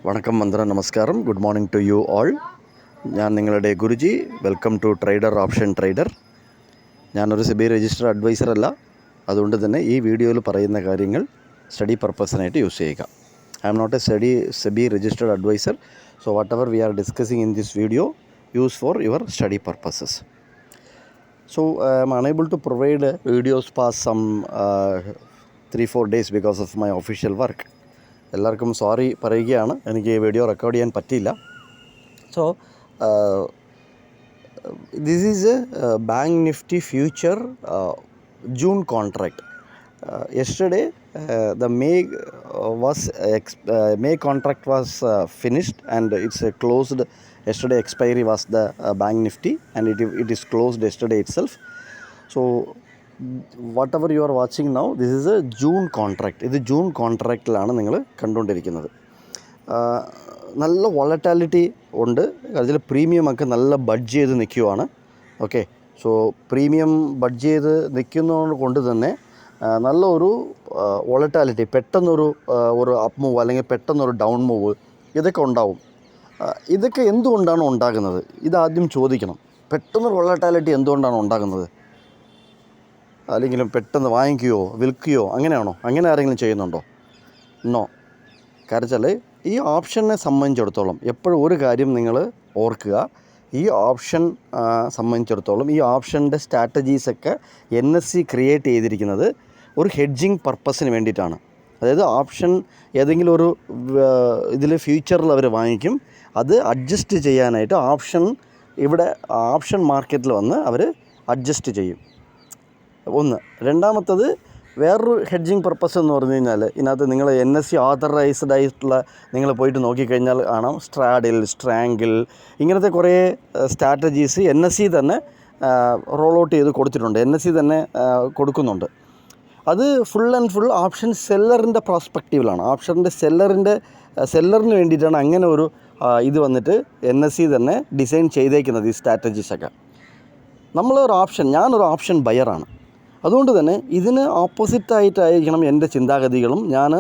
വണക്കം മന്ത്ര നമസ്കാരം. Good morning to you all. ഞാൻ നിങ്ങളുടെ ഗുരുജി. Welcome to trader option trader. ഞാനൊരു സെബി രജിസ്റ്റർഡ് അഡ്വൈസർ അല്ല. അതുകൊണ്ട് തന്നെ ഈ വീഡിയോയിൽ പറയുന്ന കാര്യങ്ങൾ സ്റ്റഡി പർപ്പസിനായിട്ട് യൂസ് ചെയ്യുക. I am not a SEBI registered advisor. So whatever we are discussing in this video use for your study purposes. So I am unable to provide videos past some 3-4 days because of my official work. എല്ലാവർക്കും sorry പറയുകയാണ്, എനിക്ക് video record ചെയ്യാൻ പറ്റിയില്ല. So this is A bank Nifty future June contract. Yesterday the May contract was finished and it's closed. Yesterday expiry was the bank nifty and it is closed yesterday itself. So whatever you are watching now, this is a June contract. ഇത് June കോൺട്രാക്റ്റിലാണ് നിങ്ങൾ കണ്ടുകൊണ്ടിരിക്കുന്നത്. നല്ല volatility ഉണ്ട്. അതിൽ പ്രീമിയമൊക്കെ നല്ല budge ചെയ്ത് നിൽക്കുവാണ്. Okay, so premium budge ചെയ്ത് നിൽക്കുന്നത് കൊണ്ട് തന്നെ നല്ലൊരു വോളറ്റാലിറ്റി, പെട്ടെന്നൊരു അപ്പ് മൂവ് അല്ലെങ്കിൽ പെട്ടെന്നൊരു ഡൗൺ മൂവ് ഇതൊക്കെ ഉണ്ടാവും. ഇതൊക്കെ എന്തുകൊണ്ടാണ് ഉണ്ടാകുന്നത്? ഇതാദ്യം ചോദിക്കണം. പെട്ടെന്നൊരു വോളറ്റാലിറ്റി എന്തുകൊണ്ടാണ് ഉണ്ടാകുന്നത്? അല്ലെങ്കിൽ പെട്ടെന്ന് വാങ്ങിക്കുകയോ വിൽക്കുകയോ അങ്ങനെയാണോ? അങ്ങനെ ആരെങ്കിലും ചെയ്യുന്നുണ്ടോ? നോ. കാരണം വെച്ചാൽ ഈ ഓപ്ഷനെ സംബന്ധിച്ചിടത്തോളം എപ്പോഴും ഒരു കാര്യം നിങ്ങൾ ഓർക്കുക. ഈ ഓപ്ഷൻ സംബന്ധിച്ചിടത്തോളം ഈ ഓപ്ഷൻ്റെ സ്ട്രാറ്റജീസൊക്കെ NSE ക്രിയേറ്റ് ചെയ്തിരിക്കുന്നത് ഒരു ഹെഡ്ജിങ് പർപ്പസിന് വേണ്ടിയിട്ടാണ്. അതായത് ഓപ്ഷൻ ഏതെങ്കിലും ഒരു ഇതിൽ ഫ്യൂച്ചറിൽ അവർ വാങ്ങിക്കും, അത് അഡ്ജസ്റ്റ് ചെയ്യാനായിട്ട് ഓപ്ഷൻ മാർക്കറ്റിൽ വന്ന് അവർ അഡ്ജസ്റ്റ് ചെയ്യും. ഒന്ന്. രണ്ടാമത്തത് വേറൊരു ഹെഡ്ജിങ് പർപ്പസ് എന്ന് പറഞ്ഞു കഴിഞ്ഞാൽ ഇതിനകത്ത് നിങ്ങൾ NSE ഓതറൈസ്ഡ് ആയിട്ടുള്ള നിങ്ങൾ പോയിട്ട് നോക്കിക്കഴിഞ്ഞാൽ കാണാം സ്ട്രാങ്കിൾ ഇങ്ങനത്തെ കുറേ സ്ട്രാറ്റജീസ് NSE തന്നെ റോൾ ഔട്ട് ചെയ്ത് കൊടുത്തിട്ടുണ്ട്. NSE തന്നെ കൊടുക്കുന്നുണ്ട്. അത് ഫുൾ ആൻഡ് ഫുൾ ഓപ്ഷൻ സെല്ലറിൻ്റെ പ്രോസ്പെക്റ്റീവിലാണ്. ഓപ്ഷൻ്റെ സെല്ലറിന് വേണ്ടിയിട്ടാണ് അങ്ങനെ ഒരു ഇത് വന്നിട്ട് NSE തന്നെ ഡിസൈൻ ചെയ്തേക്കുന്നത് ഈ സ്ട്രാറ്റജീസൊക്കെ. ഞാനൊരു ഓപ്ഷൻ ബയറാണ്. അതുകൊണ്ട് തന്നെ ഇതിന് ഓപ്പോസിറ്റായിട്ടായിരിക്കണം എൻ്റെ ചിന്താഗതികളും. ഞാൻ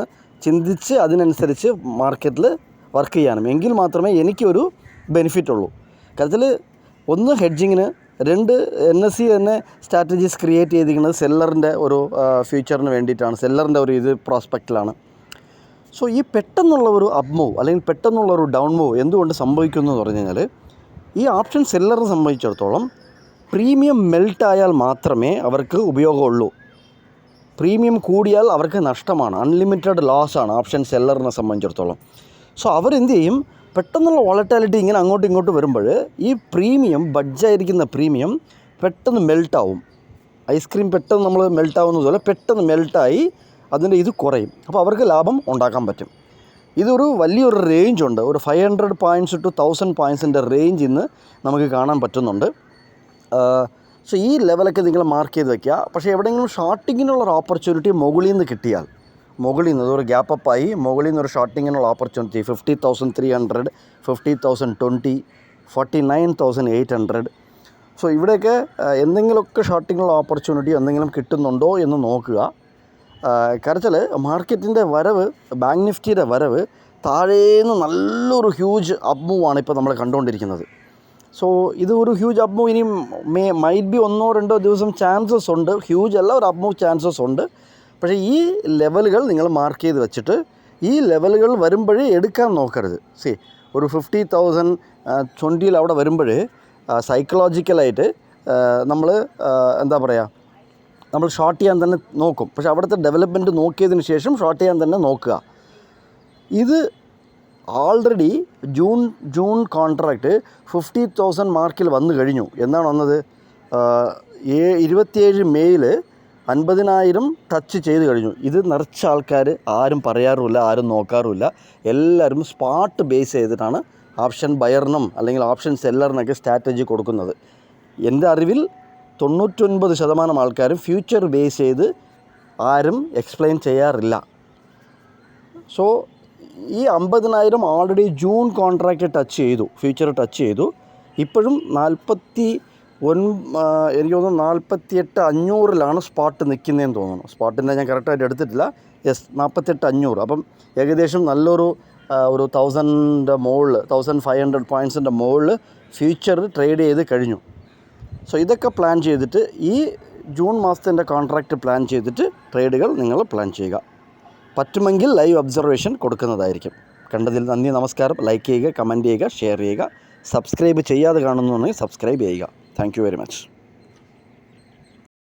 ചിന്തിച്ച് അതിനനുസരിച്ച് മാർക്കറ്റിൽ വർക്ക് ചെയ്യാനും, എങ്കിൽ മാത്രമേ എനിക്കൊരു ബെനിഫിറ്റ് ഉള്ളൂ. കാര്യത്തിൽ ഒന്ന് ഹെഡ്ജിങ്ങിന്, രണ്ട് NSE തന്നെ സ്ട്രാറ്റജീസ് ക്രിയേറ്റ് ചെയ്തിരിക്കുന്നത് സെല്ലറിൻ്റെ ഒരു ഫ്യൂച്ചറിന് വേണ്ടിയിട്ടാണ്, സെല്ലറിൻ്റെ ഒരു ഇത് പ്രോസ്പെക്റ്റിലാണ്. സോ ഈ പെട്ടെന്നുള്ള ഒരു അപ്പ് മൂവ് അല്ലെങ്കിൽ പെട്ടെന്നുള്ള ഒരു ഡൗൺ മൂവ് എന്തുകൊണ്ട് സംഭവിക്കുന്നു എന്ന് പറഞ്ഞു കഴിഞ്ഞാൽ, ഈ ഓപ്ഷൻ സെല്ലറിനെ സംബന്ധിച്ചിടത്തോളം പ്രീമിയം മെൽട്ടായാൽ മാത്രമേ അവർക്ക് ഉപയോഗമുള്ളൂ. പ്രീമിയം കൂടിയാൽ അവർക്ക് നഷ്ടമാണ്, അൺലിമിറ്റഡ് ലോസാണ് ഓപ്ഷൻ സെല്ലറിനെ സംബന്ധിച്ചിടത്തോളം. സോ അവരെന്ത് ചെയ്യും? പെട്ടെന്നുള്ള വോളറ്റാലിറ്റി ഇങ്ങനെ അങ്ങോട്ടും ഇങ്ങോട്ടും വരുമ്പോൾ ഈ പ്രീമിയം ബഡ്ജായിരിക്കുന്ന പ്രീമിയം പെട്ടെന്ന് മെൽട്ടാവും. ഐസ്ക്രീം പെട്ടെന്ന് നമ്മൾ മെൽട്ടാവുന്നതുപോലെ പെട്ടെന്ന് മെൽട്ടായി അതിൻ്റെ ഇത് കുറയും. അപ്പോൾ അവർക്ക് ലാഭം ഉണ്ടാക്കാൻ പറ്റും. ഇതൊരു വലിയൊരു റേഞ്ചുണ്ട്. ഒരു 500 points to 1000 points റേഞ്ച് ഇന്ന് നമുക്ക് കാണാൻ പറ്റുന്നുണ്ട്. സോ ഈ ലെവലൊക്കെ നിങ്ങൾ മാർക്ക് ചെയ്ത് വയ്ക്കുക. പക്ഷേ എവിടെയെങ്കിലും ഷോർട്ടിങ്ങിനുള്ളൊരു ഓപ്പർച്യൂണിറ്റി മുകളിൽ നിന്ന് കിട്ടിയാൽ, ഒരു ഗ്യാപ്പ് അപ്പായി മുകളിൽ നിന്നൊരു ഷോർട്ടിങ്ങിനുള്ള ഓപ്പർച്യൂണിറ്റി 50,300, 50,020, 49,800. സോ ഇവിടെയൊക്കെ എന്തെങ്കിലുമൊക്കെ ഷോർട്ടിങ്ങിനുള്ള ഓപ്പർച്യൂണിറ്റി എന്തെങ്കിലും കിട്ടുന്നുണ്ടോ എന്ന് നോക്കുക. കാരണം മാർക്കറ്റിൻ്റെ വരവ്, ബാങ്ക് നിഫ്റ്റിയുടെ വരവ് താഴേന്ന് നല്ലൊരു ഹ്യൂജ് അപ്പ് മൂവാണ് ഇപ്പോൾ നമ്മൾ കണ്ടുകൊണ്ടിരിക്കുന്നത്. സോ ഇത് ഒരു ഹ്യൂജ് അപ്പ് മൂവ് ഇനി മൈറ്റ് ബി 1-2 ദിവസം ചാൻസസ് ഉണ്ട്. ഹ്യൂജ് അല്ല, ഒരു അപ്പ് മൂവ് ചാൻസസ് ഉണ്ട്. പക്ഷേ ഈ ലെവലുകൾ നിങ്ങൾ മാർക്ക് ചെയ്ത് വെച്ചിട്ട് ഈ ലെവലുകൾ വരുമ്പോഴേ എടുക്കാൻ നോക്കരുത്. ഒരു 50,020 അവിടെ വരുമ്പോൾ സൈക്കോളജിക്കലായിട്ട് നമ്മൾ നമ്മൾ ഷോർട്ട് ചെയ്യാൻ തന്നെ നോക്കും. പക്ഷേ അവിടുത്തെ ഡെവലപ്മെൻറ്റ് നോക്കിയതിന് ശേഷം ഷോർട്ട് ചെയ്യാൻ തന്നെ നോക്കുക. ഇത് ഓൾറെഡി ജൂൺ കോൺട്രാക്റ്റ് 50,000 മാർക്കിൽ വന്നു കഴിഞ്ഞു. എന്നാണ് വന്നത്? 27 മെയ്യിൽ 50,000 ടച്ച് ചെയ്ത് കഴിഞ്ഞു. ഇത് നിറച്ച ആൾക്കാർ ആരും പറയാറുമില്ല, ആരും നോക്കാറുമില്ല. എല്ലാവരും സ്പോട്ട് ബേസ് ചെയ്തിട്ടാണ് ഓപ്ഷൻ ബയറിനും അല്ലെങ്കിൽ ഓപ്ഷൻ സെല്ലറിനൊക്കെ സ്ട്രാറ്റജി കൊടുക്കുന്നത്. എൻ്റെ അറിവിൽ 99% ആൾക്കാരും ഫ്യൂച്ചർ ബേസ് ചെയ്ത് ആരും എക്സ്പ്ലെയിൻ ചെയ്യാറില്ല. സോ ഈ 50,000 ഓൾറെഡി ജൂൺ കോൺട്രാക്റ്റ് ടച്ച് ചെയ്തു, ഫ്യൂച്ചർ ടച്ച് ചെയ്തു. ഇപ്പോഴും എനിക്ക് തോന്നുന്നു 48,500 സ്പോട്ട് നിൽക്കുന്നതെന്ന് തോന്നുന്നു. സ്പോട്ടിൻ്റെ ഞാൻ കറക്റ്റായിട്ട് എടുത്തിട്ടില്ല. 48,500. അപ്പം ഏകദേശം നല്ലൊരു ഒരു 1500 പോയിൻറ്റ്സിൻ്റെ മുകളിൽ ഫ്യൂച്ചർ ട്രേഡ് ചെയ്ത് കഴിഞ്ഞു. സോ ഇതൊക്കെ പ്ലാൻ ചെയ്തിട്ട് ഈ ജൂൺ മാസത്തിൻ്റെ കോൺട്രാക്റ്റ് പ്ലാൻ ചെയ്തിട്ട് ട്രേഡുകൾ നിങ്ങൾ പ്ലാൻ ചെയ്യുക. പറ്റുമെങ്കിൽ ലൈവ് ഒബ്സർവേഷൻ കൊടുക്കുന്നതായിരിക്കും. കണ്ടതിൽ നന്ദി, നമസ്കാരം. ലൈക്ക് ചെയ്യുക, കമൻറ്റ് ചെയ്യുക, ഷെയർ ചെയ്യുക. സബ്സ്ക്രൈബ് ചെയ്യാതെ കാണുന്നുണ്ടെങ്കിൽ സബ്സ്ക്രൈബ് ചെയ്യുക. Thank you very much.